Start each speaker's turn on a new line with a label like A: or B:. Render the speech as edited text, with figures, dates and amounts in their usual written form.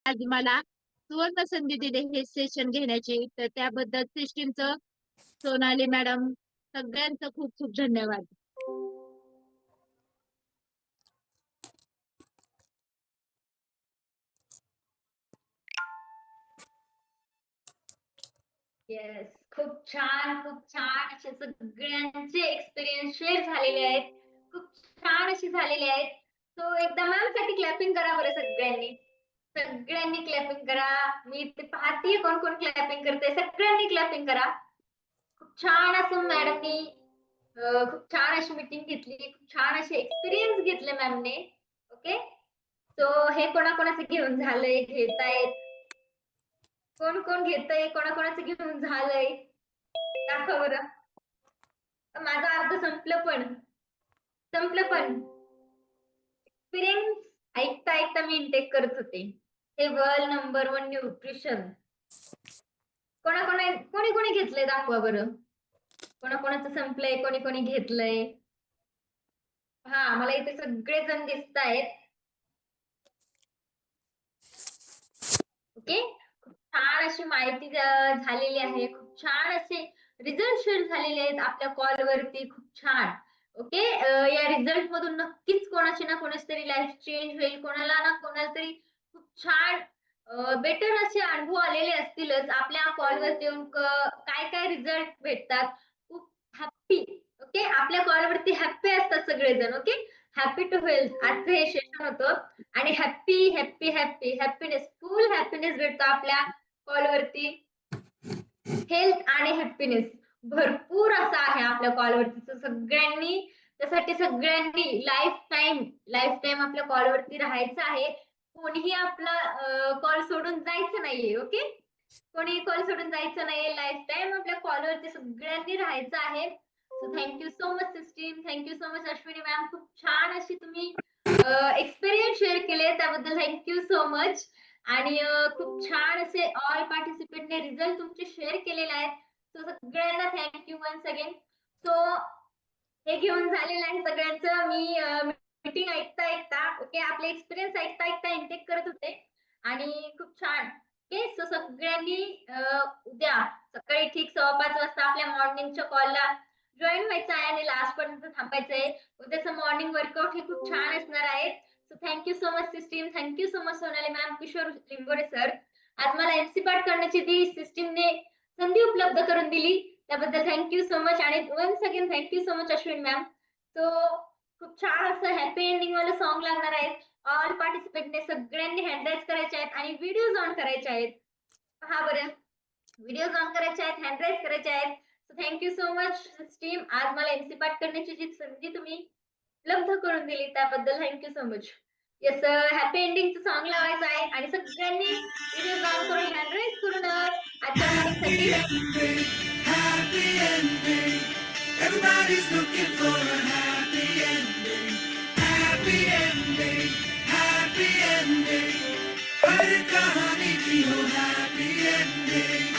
A: आज मला सुवर्ण संधी दिली हे सेशन घेण्याची, तर त्याबद्दल सिस्टीमचं, सोनाली मॅडम सगळ्यांचं खूप खूप धन्यवाद.
B: येस, खूप छान असे सगळ्यांचे एक्सपिरियन्स शेअर झालेले आहेत. खूप छान असे झालेले आहेत. सो एकदा मॅम साठी क्लॅपिंग करा बरं सगळ्यांनी. सगळ्यांनी क्लॅपिंग करा. मी इथे पाहतीये कोण कोण क्लॅपिंग करते. सगळ्यांनी क्लॅपिंग करा. खूप छान असं मॅडमनी खूप छान अशी मीटिंग घेतली. खूप छान असे एक्सपिरियन्स घेतले मॅमने. ओके. सो हे कोणाकोणाचं घेऊन झालंय, घेतायत. कोण कोण घेतय, कोणाकोणाचं घेऊन झालंय दाखवा बरं. माझं अर्ध संपलं पण एक्सपिरियन्स ऐकता ऐकता मी इंटेक करत होते. हे वर्ल्ड नंबर 1 न्यूट्रिशन कोणी कोणी घेतलंय दाखवा बरं. कोणाकोणाचं संपलंय, कोणी कोणी घेतलंय. हा, मला इथे सगळेजण दिसतायत. ओके. खूप छान अशी माहिती झालेली आहे. खूप छान असे रिझल्ट शेअर झालेले आहेत आपल्या कॉलवरती. खूप छान. ओके. या रिझल्ट मधून नक्कीच कोणाची ना कोणाची तरी लाईफ चेंज होईल. कोणाला ना कोणाला तरी खूप छान बेटर असे अनुभव आलेले असतीलच. आपल्या कॉलवरती येऊन काय काय रिझल्ट भेटतात. खूप हॅप्पी. ओके. आपल्या कॉलवरती हॅप्पी असतात सगळेजण. ओके. हॅपी टू हेल्थ आजचं हे सेशन होतं. आणि हॅपी हॅपी हॅपी हॅपीनेस, फुल हॅपीनेस भेटतो आपल्या कॉलवरती. हेल्थ आणि हॅपीनेस भरपूर असं आहे आपल्या कॉलवरती. सगळ्यांनी त्यासाठी सगळ्यांनी लाईफ टाइम आपल्या कॉलवरती राहायचं आहे. कोणीही आपला कॉल सोडून जायचं नाहीये. ओके. कोणी कॉल सोडून जायचं नाहीये. लाईफ टाइम आपल्या कॉलवरती सगळ्यांनी राहायचं आहे. So thank you so much system. Thank you so much Ashwini ma'am. खूप छान अशी तुम्ही एक्सपिरियन्स शेअर केले, त्याबद्दल थँक्यू सो मच. आणि खूप छान असे ऑल पार्टिसिपेंटने रिझल्ट तुमचे शेअर केलेले आहेत. सो सगळ्यांना थँक्यू वन्स अगेन. सो हे घेऊन झालेलं आहे सगळ्यांचं. मी मीटिंग ऐकता ऐकता, ओके, आपले एक्सपिरियन्स ऐकता ऐकता इंटेक करत होते. आणि खूप छान. ओके. सो सगळ्यांनी उद्या सकाळी ठीक 5:15 वाजता आपल्या मॉर्निंगच्या कॉलला जॉईन व्हायचं आहे आणि लास्ट पर्यंत थांबायचं आहे. उद्याचं मॉर्निंग वर्कआउट हे खूप छान असणार आहे. So thank you so much system. Thank you so much Sonali ma'am, Kishor Lingore sir. आज मला एमसी पार्ट करण्याची ती सिस्टीमने संधी उपलब्ध करून दिली, त्याबद्दल थँक्यू सो मच. आणि once again thank you so much Ashwin ma'am. So खूप छान असं हॅपी एंडिंग वाला सॉन्ग लागणार आहे. ऑल पार्टिसिपेंटने सगळ्यांनी हँड राईज करायचे आहेत आणि व्हिडिओज ऑन करायचे आहेत. पहा बरं, व्हिडिओज ऑन करायचे आहेत, हँड राईज करायचे आहेत. So thank you so much system. आज मला एमसी पार्ट करण्याची जी संधी तुम्ही उपलब्ध करून दिली त्याबद्दल thank you so much. Yes, happy एंडिंगचं सॉन्ग लावायचं आहे आणि सगळ्यांनी व्हिडिओ ऑन करून हँड राईज करून आजच्या मीटिंगसाठी
C: Happy ending. Everybody's looking for a happy ending. Happy ending. Happy ending. हर कहानी की हो happy ending.